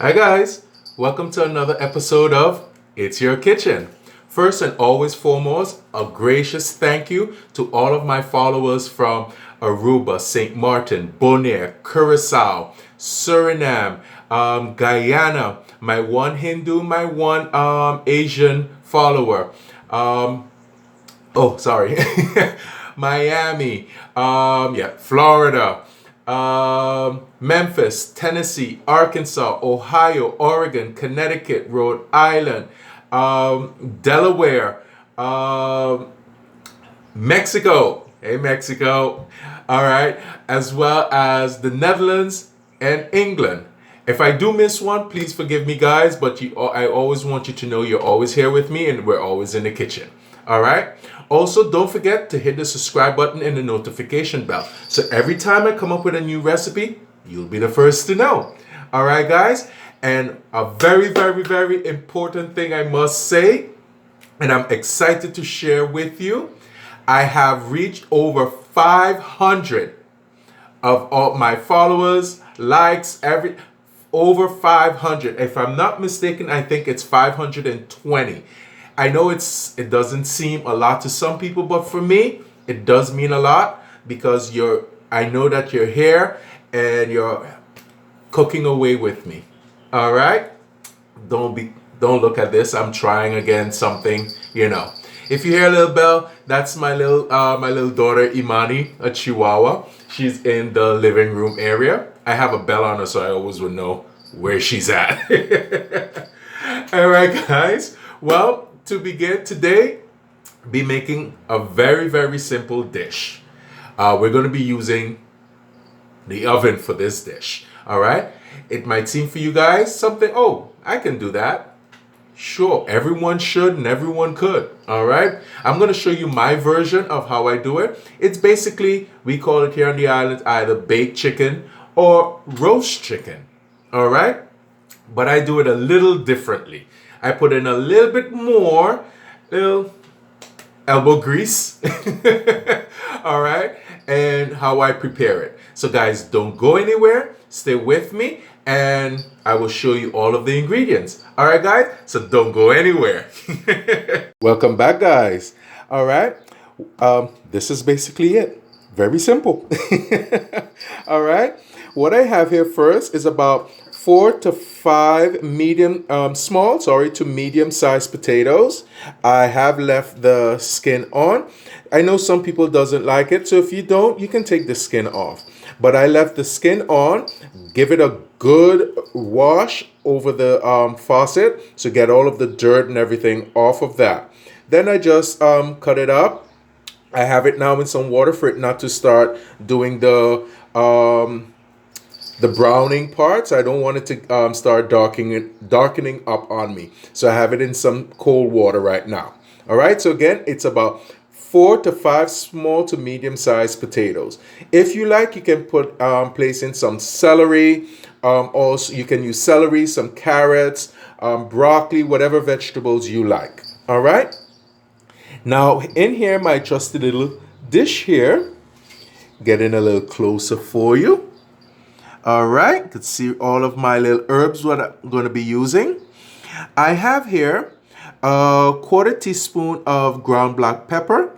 Hi guys, welcome to another episode of It's Your Kitchen. First and always foremost, a gracious thank you to all of my followers from Aruba, St. Martin, Bonaire, Curacao, Suriname, Guyana, my one Hindu, my one Asian follower. Sorry. Miami, Florida, Memphis, Tennessee, Arkansas, Ohio, Oregon, Connecticut, Rhode Island, Delaware, Mexico. Hey, Mexico. All right. As well as the Netherlands and England. If I do miss one, please forgive me, guys, but I always want you to know you're always here with me and we're always in the kitchen. All right. Also, don't forget to hit the subscribe button and the notification bell. So every time I come up with a new recipe, you'll be the first to know. All right, guys. And a very, very, very important thing I must say, and I'm excited to share with you, I have reached over 500 of all my followers, likes, over 500. If I'm not mistaken, I think it's 520. I know it doesn't seem a lot to some people, but for me, it does mean a lot because I know that you're here and you're cooking away with me. All right? Don't look at this. I'm trying again something, If you hear a little bell, that's my little daughter Imani, a Chihuahua. She's in the living room area. I have a bell on her, so I always would know where she's at. All right, guys. Well, to begin today, be making a very, very simple dish. We're going to be using the oven for this dish. All right. It might seem for you guys something, oh, I can do that. Sure, everyone should and everyone could. All right. I'm going to show you my version of how I do it. It's basically, we call it here on the island, either baked chicken or roast chicken. All right. But I do it a little differently. I put in a little bit more, little elbow grease. All right. And how I prepare it. So guys, don't go anywhere. Stay with me and I will show you all of the ingredients. All right, guys. So don't go anywhere. Welcome back, guys. All right. This is basically it. Very simple. All right. What I have here first is about 4 to 5 medium sized potatoes. I have left the skin on. I know some people doesn't like it, so if you don't, you can take the skin off. But I left the skin on. Give it a good wash over the faucet to get all of the dirt and everything off of that. Then I just cut it up. I have it now in some water for it not to start doing the browning parts. I don't want it to start darkening up on me. So I have it in some cold water right now. All right. So again, it's about 4 to 5 small to medium sized potatoes. If you like, you can place in some celery. Also, you can use celery, some carrots, broccoli, whatever vegetables you like. All right. Now in here, my trusty little dish here. Getting a little closer for you. All right, you can see all of my little herbs what I'm going to be using. I have here a 1/4 teaspoon of ground black pepper,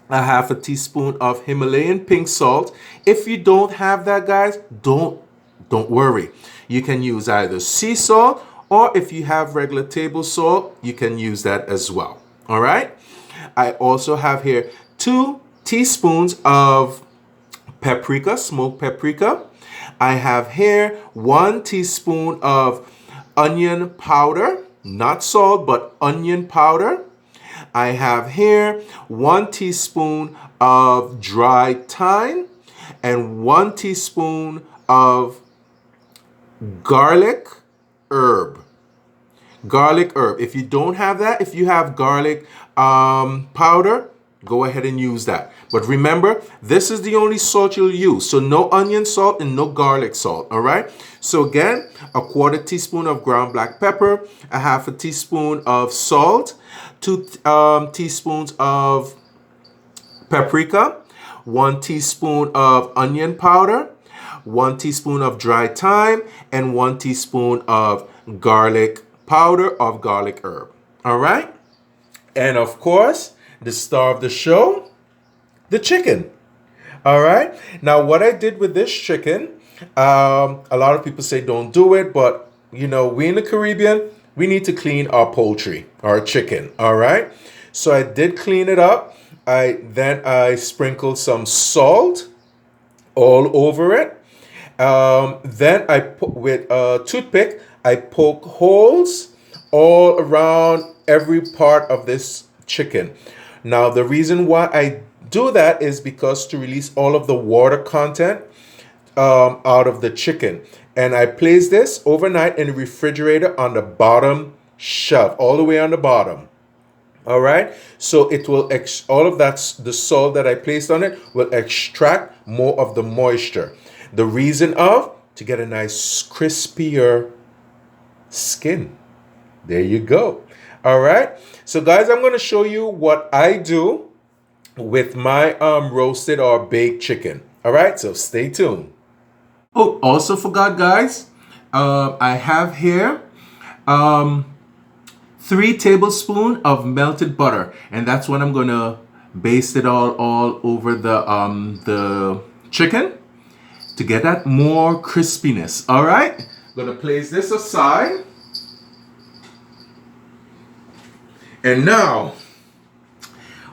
a 1/2 teaspoon of Himalayan pink salt. If you don't have that, guys, don't worry. You can use either sea salt or if you have regular table salt, you can use that as well. All right. I also have here 2 teaspoons of paprika, smoked paprika. I have here 1 teaspoon of onion powder, not salt, but onion powder. I have here 1 teaspoon of dried thyme and 1 teaspoon of garlic herb. Garlic herb. If you don't have that, if you have garlic powder, go ahead and use that. But remember, this is the only salt you'll use. So no onion salt and no garlic salt. All right. So again, a 1/4 teaspoon of ground black pepper, a 1/2 teaspoon of salt, 2 teaspoons of paprika, 1 teaspoon of onion powder, 1 teaspoon of dry thyme, and 1 teaspoon of garlic powder of garlic herb. All right. And of course, the star of the show, the chicken. All right. Now, what I did with this chicken, a lot of people say don't do it, but you know, we in the Caribbean, we need to clean our poultry, our chicken. All right. So I did clean it up. I sprinkled some salt all over it. Then I put with a toothpick, I poke holes all around every part of this chicken. Now, the reason why I do that is because to release all of the water content out of the chicken. And I place this overnight in the refrigerator on the bottom shelf, all the way on the bottom. All right. So it will, all of that, the salt that I placed on it will extract more of the moisture. The reason of, to get a nice crispier skin. There you go. All right. So guys, I'm going to show you what I do with my roasted or baked chicken. All right. So stay tuned. Oh, also forgot, guys. I have here 3 tablespoons of melted butter, and that's what I'm gonna baste it all over the chicken to get that more crispiness. All right, I'm gonna place this aside, and now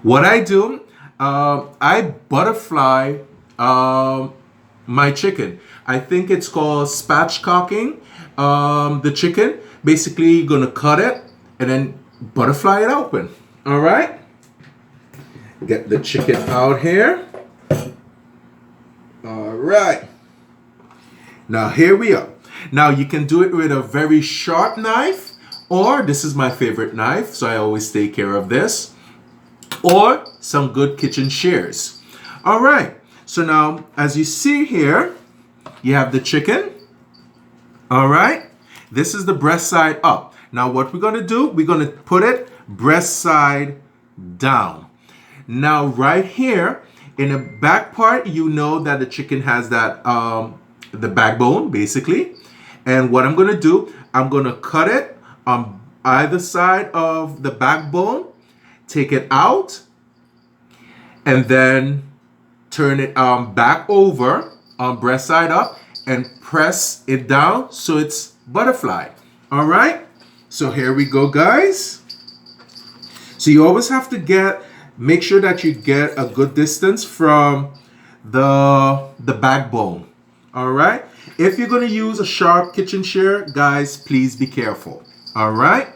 what I do, I butterfly my chicken. I think it's called spatchcocking the chicken. Basically, you're gonna cut it and then butterfly it open. All right. Get the chicken out here. All right. Now here we are. Now you can do it with a very sharp knife, or this is my favorite knife, so I always take care of this, or some good kitchen shears. All right. So now, as you see here, you have the chicken. All right. This is the breast side up. Now what we're going to do, we're going to put it breast side down. Now right here in the back part, you know that the chicken has that, the backbone basically. And what I'm going to do, I'm going to cut it on either side of the backbone, take it out, and then turn it back over on breast side up and press it down so it's butterfly. All right. So here we go, guys. So you always have to make sure that you get a good distance from the backbone. All right. If you're going to use a sharp kitchen shear, guys, please be careful. All right.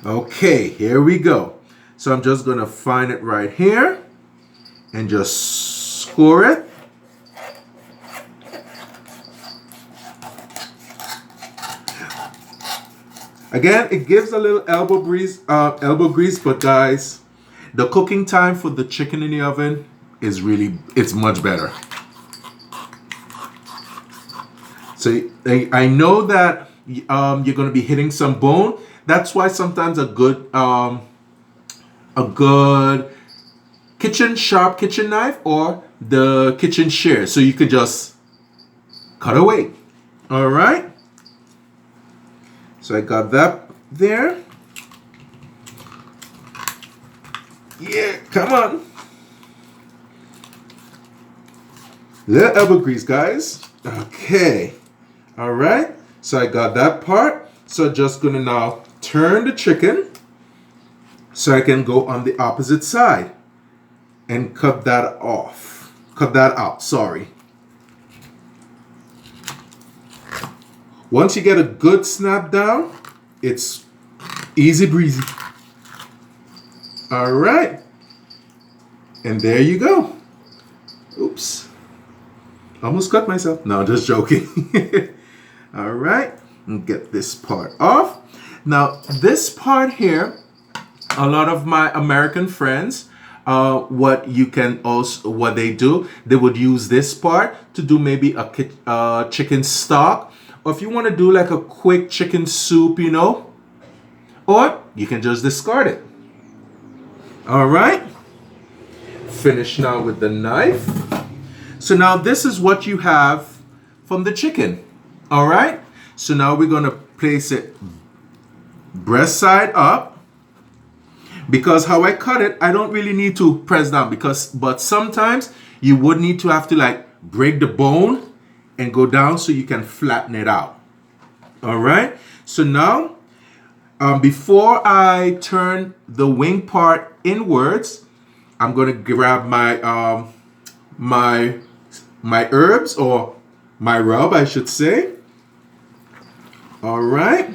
Okay, here we go. So I'm just going to find it right here and just score it. Again, it gives a little elbow grease, but guys, the cooking time for the chicken in the oven is it's much better. So I know that you're going to be hitting some bone. That's why sometimes a good sharp kitchen knife or the kitchen shear, so you could just cut away. All right. So I got that there. Yeah, come on. Little elbow grease, guys. Okay. All right. So I got that part. So just gonna now turn the chicken so I can go on the opposite side and cut that off. Cut that out, sorry. Once you get a good snap down, it's easy breezy. All right. And there you go. Oops. Almost cut myself. No, just joking. All right. And get this part off. Now, this part here, a lot of my American friends, what they do, they would use this part to do maybe a chicken stock. Or if you want to do like a quick chicken soup, you know, or you can just discard it. All right. Finish now with the knife. So now this is what you have from the chicken. All right. So now we're going to place it breast side up. Because how I cut it, I don't really need to press down but sometimes you would need to have to like break the bone and go down so you can flatten it out. All right. So now, before I turn the wing part inwards, I'm going to grab my my herbs, or my rub, I should say. All right.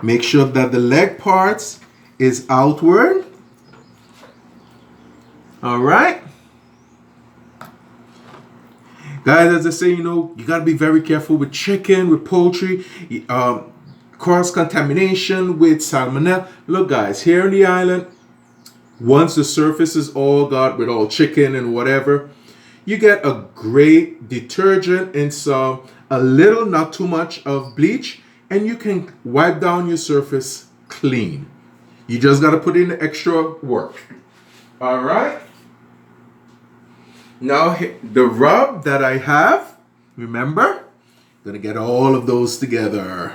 Make sure that the leg parts is outward. All right. Guys, as I say, you got to be very careful with chicken, with poultry, cross-contamination with salmonella. Look, guys, here in the island, once the surface is all got with all chicken and whatever, you get a great detergent and a little, not too much of bleach, and you can wipe down your surface clean. You just got to put in the extra work. All right. Now, the rub that I have, remember, gonna get all of those together.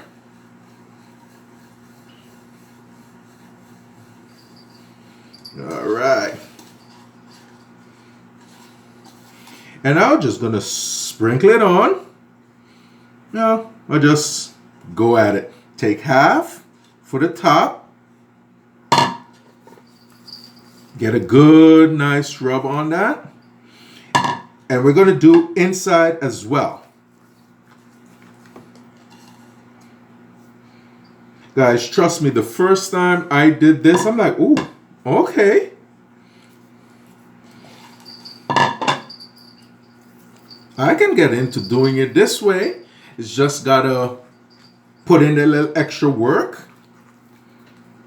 All right. And now just gonna sprinkle it on. Now, I'll just go at it. Take half for the top. Get a good, nice rub on that. And we're going to do inside as well. Guys, trust me, the first time I did this, I'm like, ooh, okay. I can get into doing it this way. It's just got to put in a little extra work.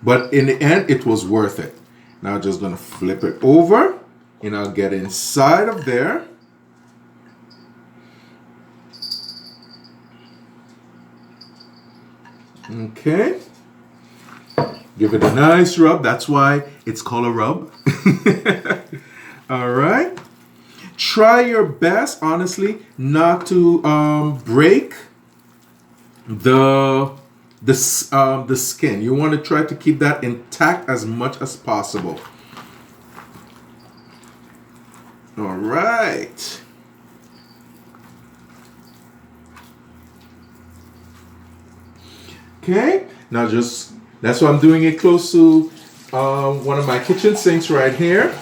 But in the end, it was worth it. Now I'm just going to flip it over. And I'll get inside of there. Okay. Give it a nice rub. That's why it's called a rub. All right. Try your best, honestly, not to break the skin. You want to try to keep that intact as much as possible. All right. Okay, now that's why I'm doing it close to one of my kitchen sinks right here.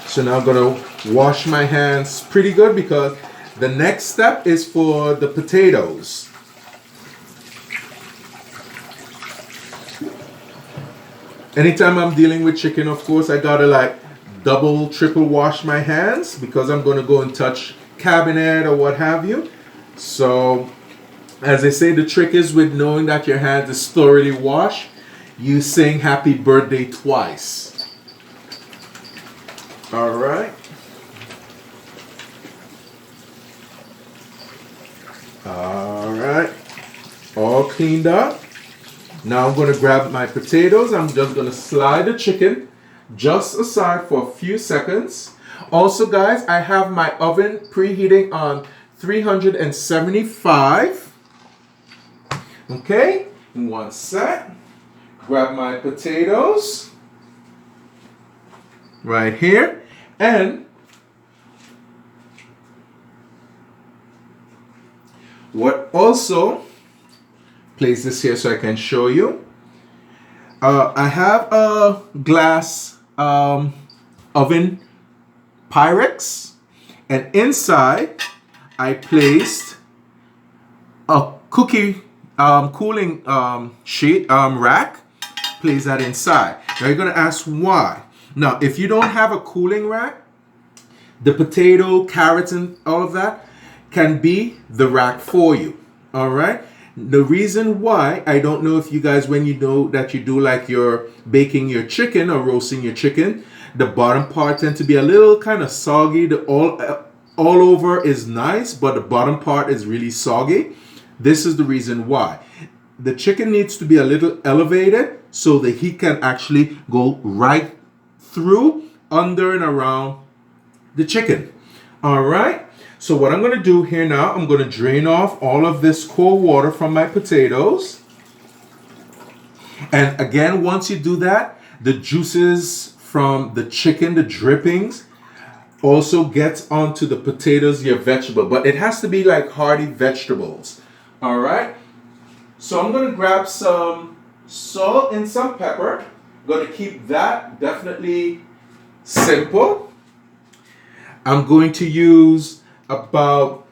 So now I'm gonna wash my hands pretty good because the next step is for the potatoes. Anytime I'm dealing with chicken, of course, I gotta like double, triple wash my hands because I'm gonna go and touch cabinet or what have you. So, as they say, the trick is with knowing that your hands is thoroughly washed, you sing happy birthday twice. All right. All right. All cleaned up. Now I'm going to grab my potatoes. I'm just going to slide the chicken just aside for a few seconds. Also, guys, I have my oven preheating on 375. Okay, in one sec. Grab my potatoes right here, and what also, place this here so I can show you. I have a glass oven Pyrex, and inside I placed a cookie cooling sheet rack. Place that inside. Now you're gonna ask why. Now, if you don't have a cooling rack, the potato, carrots, and all of that can be the rack for you. All right. The reason why, I don't know if you guys, when you know that you do like you're baking your chicken or roasting your chicken, the bottom part tend to be a little kind of soggy. The all over is nice, but the bottom part is really soggy. This is the reason why. The chicken needs to be a little elevated so the heat can actually go right through, under and around the chicken. All right. So what I'm going to do here now, I'm going to drain off all of this cold water from my potatoes. And again, once you do that, the juices from the chicken, the drippings, also gets onto the potatoes, your vegetable. But it has to be like hearty vegetables. All right. So I'm going to grab some salt and some pepper. I'm going to keep that definitely simple. I'm going to use about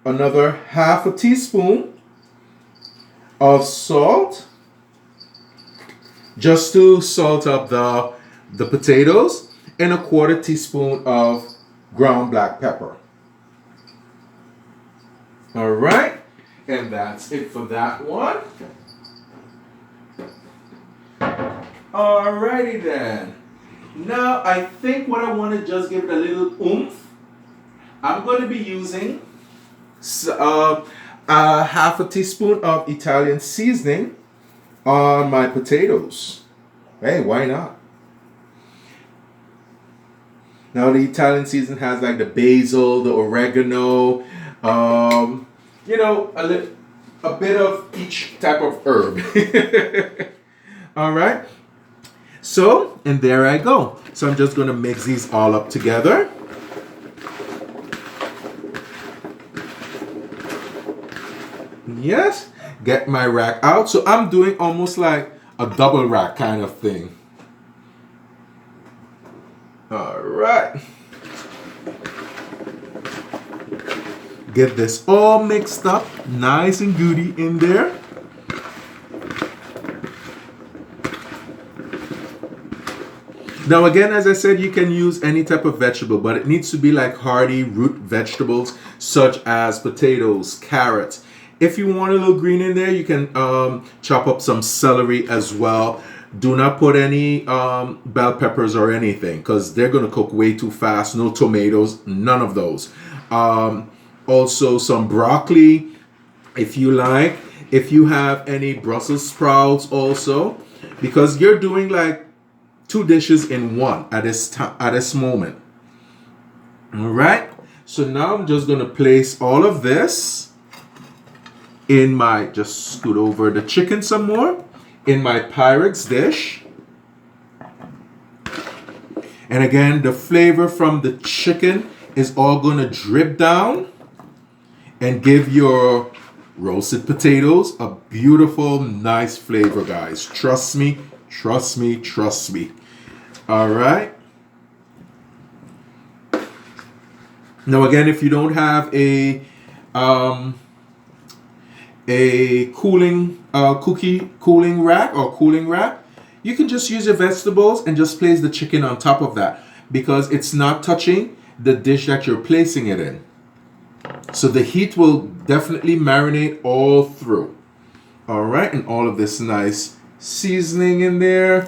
another half a teaspoon of salt just to salt up the potatoes, and a quarter teaspoon of ground black pepper. All right, and that's it for that one. Alrighty then. Now I think what I want to just give it a little oomph. I'm going to be using half a teaspoon of Italian seasoning on my potatoes. Hey, why not? Now the Italian season has like the basil, the oregano, you know, a bit of each type of herb. All right. So, and there I go. So I'm just going to mix these all up together. Yes, get my rack out. So I'm doing almost like a double rack kind of thing. All right. Get this all mixed up, nice and goody in there. Now again, as I said, you can use any type of vegetable, but it needs to be like hearty root vegetables such as potatoes, carrots. If you want a little green in there, you can chop up some celery as well. Do not put any bell peppers or anything because they're going to cook way too fast. No tomatoes, none of those. Also some broccoli if you like. If you have any Brussels sprouts also, because you're doing like 2 dishes in one at this moment. All right. So now I'm just going to place all of this in my, just scoot over the chicken some more, in my Pyrex dish. And again, the flavor from the chicken is all going to drip down and give your roasted potatoes a beautiful, nice flavor, guys. Trust me, trust me, trust me. All right. Now again, if you don't have a cooling rack, you can just use your vegetables and just place the chicken on top of that because it's not touching the dish that you're placing it in. So the heat will definitely marinate all through. All right, and all of this nice seasoning in there.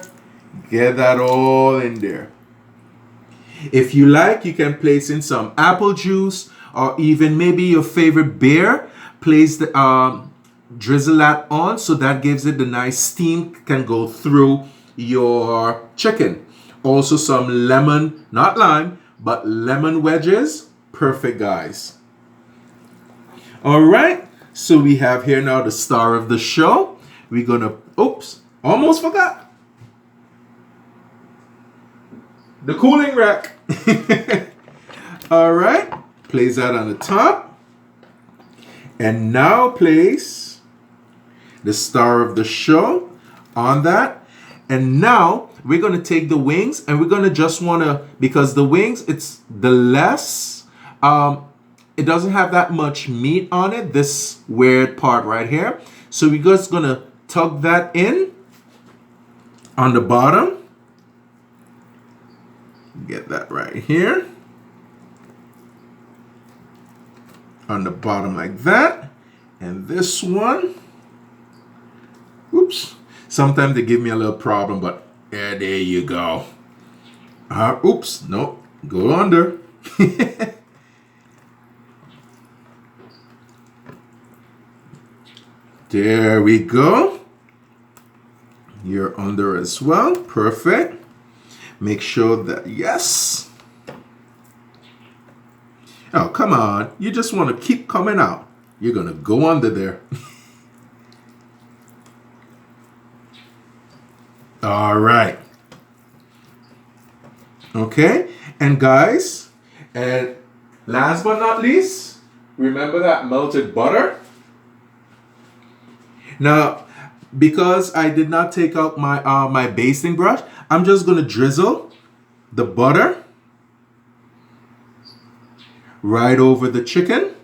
Get that all in there. If you like, you can place in some apple juice or even maybe your favorite beer. Place the drizzle that on so that gives it the nice steam can go through your chicken. Also some lemon, not lime, but lemon wedges. Perfect, guys. All right, so we have here now the star of the show. We're gonna, oops, almost forgot. The cooling rack. All right, place that on the top. And now place the star of the show on that. And now we're going to take the wings and we're going to just want to, because the wings, it's the less, it doesn't have that much meat on it, this weird part right here. So we're just going to tug that in on the bottom. Get that right here. On the bottom like that. And this one, oops, sometimes they give me a little problem, but yeah, there you go. Oops, no, go under. There we go. You're under as well. Perfect. Make sure that, yes. Oh, come on. You just want to keep coming out. You're going to go under there. All right. Okay. And guys, and last but not least, remember that melted butter? Now, because I did not take out my my basting brush, I'm just going to drizzle the butter right over the chicken.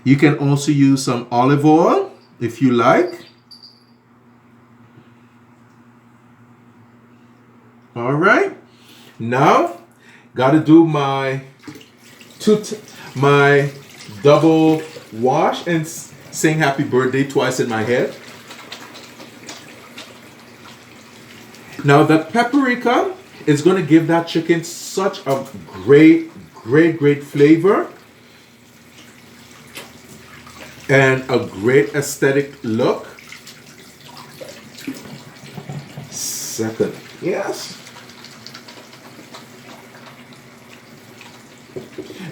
You can also use some olive oil if you like. All right. Now, got to do my double wash and sing happy birthday twice in my head. Now, the paprika is going to give that chicken such a great flavor and a great aesthetic look. Second, yes.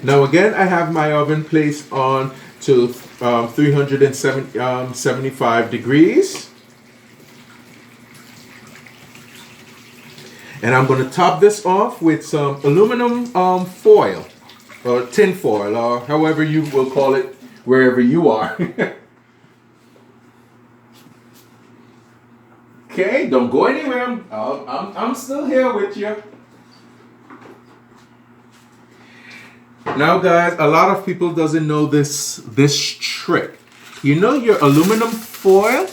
Now again, I have my oven placed on to 375 degrees. And I'm going to top this off with some aluminum foil, or tin foil, or however you will call it wherever you are. Okay, don't go anywhere. I'm still here with you. Now, guys, a lot of people doesn't know this trick. You know your aluminum foil?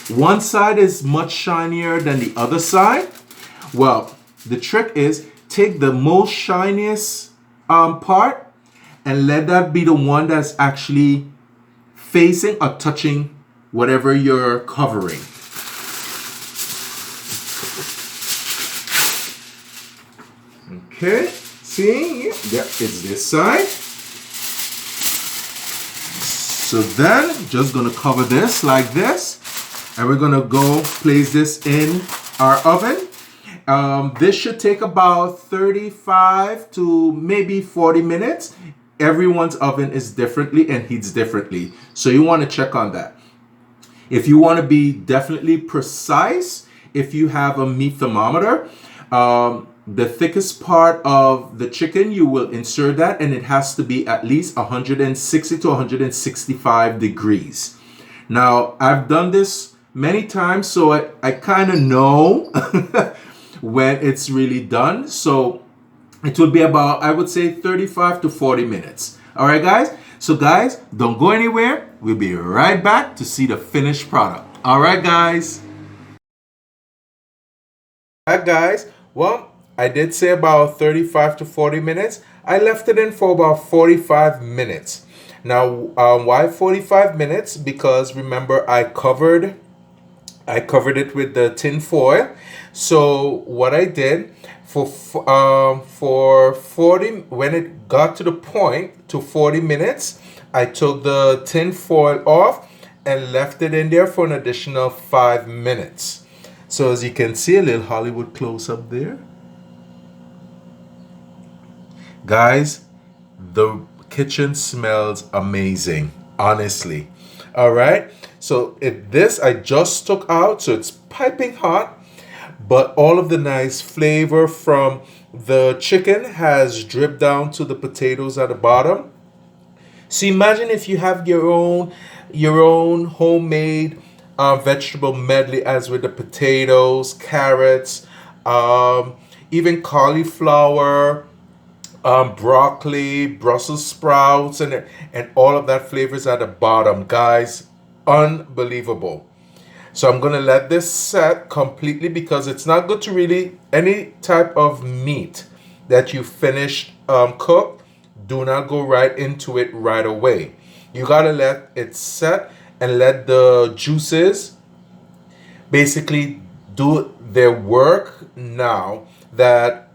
One side is much shinier than the other side. Well, the trick is take the most shiniest part and let that be the one that's actually facing or touching whatever you're covering. Okay, see? Yeah, it's this side. So then, just gonna cover this like this. And we're gonna go place this in our oven. This should take about 35 to maybe 40 minutes. Everyone's oven is differently and heats differently. So you wanna check on that. If you wanna be definitely precise, if you have a meat thermometer, the thickest part of the chicken, you will insert that and it has to be at least 160 to 165 degrees. Now, I've done this many times, so I kind of know when it's really done. So it will be about, I would say, 35 to 40 minutes. All right, guys? So, guys, don't go anywhere. We'll be right back to see the finished product. All right, guys? All right, guys. Well, I did say about 35 to 40 minutes. I left it in for about 45 minutes. Now, why 45 minutes? Because remember, I covered it with the tin foil. So what I did for 40, when it got to the point to 40 minutes, I took the tin foil off and left it in there for an additional 5 minutes. So as you can see, a little Hollywood close up there. Guys, the kitchen smells amazing, honestly. All right, so this I just took out, so it's piping hot, but all of the nice flavor from the chicken has dripped down to the potatoes at the bottom. So imagine if you have your own homemade vegetable medley, as with the potatoes, carrots, even cauliflower, broccoli, Brussels sprouts, and all of that flavors at the bottom. Guys, unbelievable. So I'm going to let this set completely, because it's not good to really, any type of meat that you finish cook, do not go right into it right away. You got to let it set and let the juices basically do their work. Now that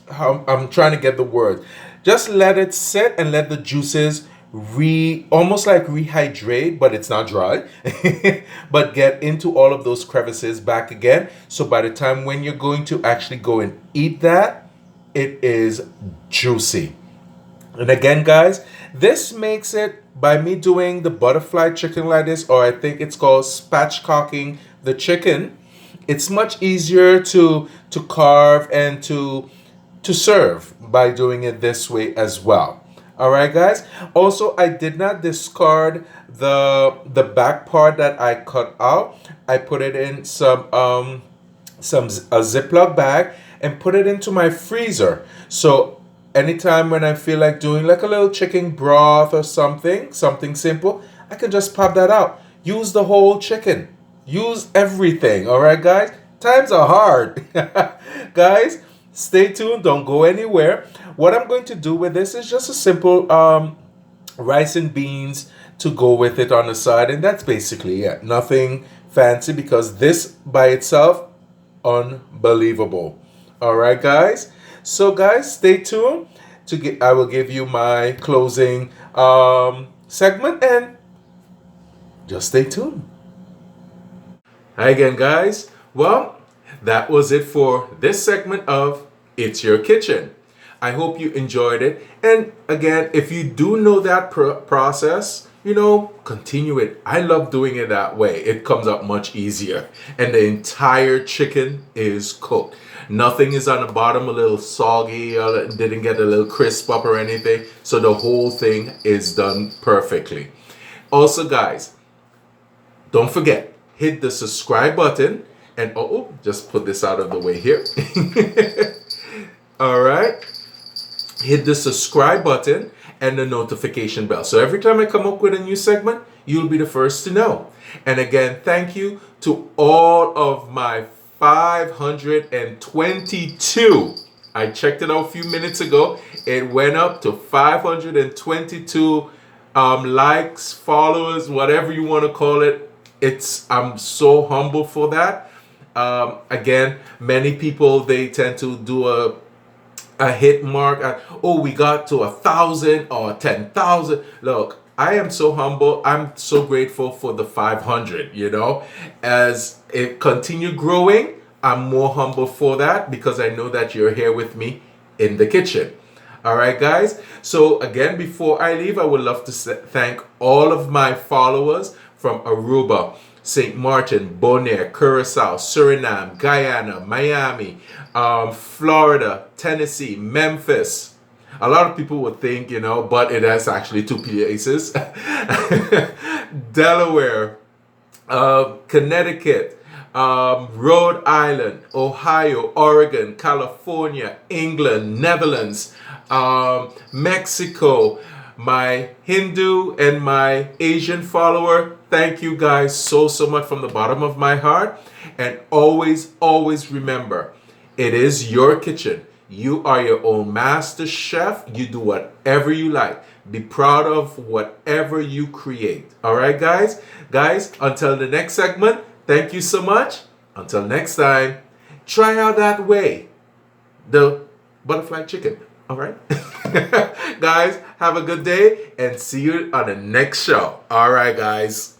I'm trying to get the word. Just let it sit and let the juices almost like rehydrate, but it's not dry, but get into all of those crevices back again. So by the time when you're going to actually go and eat that, it is juicy. And again, guys, this makes it by me doing the butterfly chicken like this, or I think it's called spatchcocking the chicken. It's much easier to carve and to serve by doing it this way as well. All right, guys. Also, I did not discard the back part that I cut out. I put it in a Ziploc bag and put it into my freezer. So anytime when I feel like doing like a little chicken broth or something simple, I can just pop that out. Use the whole chicken. Use everything. All right, guys. Times are hard. Guys, stay tuned. Don't go anywhere. What I'm going to do with this is just a simple rice and beans to go with it on the side. And that's basically it. Nothing fancy, because this by itself, unbelievable. All right, guys. So, guys, stay tuned. I will give you my closing segment, and just stay tuned. Hi again, guys. Well, that was it for this segment of It's Your Kitchen. I hope you enjoyed it. And again, if you do know that process, continue it. I love doing it that way. It comes out much easier. And the entire chicken is cooked. Nothing is on the bottom a little soggy or didn't get a little crisp up or anything. So the whole thing is done perfectly. Also, guys, don't forget, hit the subscribe button. And just put this out of the way here. All right. Hit the subscribe button and the notification bell. So every time I come up with a new segment, you'll be the first to know. And again, thank you to all of my 522. I checked it out a few minutes ago. It went up to 522 likes, followers, whatever you want to call it. I'm so humble for that. Again, many people, they tend to do a hit mark at, we got to 1,000 or 10,000. Look, I am so humble. I'm so grateful for the 500, as it continue growing. I'm more humble for that, because I know that you're here with me in the kitchen. All right, guys. So again, before I leave, I would love to thank all of my followers from Aruba, St. Martin, Bonaire, Curacao, Suriname, Guyana, Miami, Florida, Tennessee, Memphis. A lot of people would think, but it has actually 2 places. Delaware, Connecticut, Rhode Island, Ohio, Oregon, California, England, Netherlands, Mexico, my Hindu and my Asian follower. Thank you guys so much from the bottom of my heart. And always, always remember, it is your kitchen. You are your own master chef. You do whatever you like. Be proud of whatever you create. All right, guys? Guys, until the next segment, thank you so much. Until next time, try out that way, the butterfly chicken. All right? Guys, have a good day and see you on the next show. All right, guys.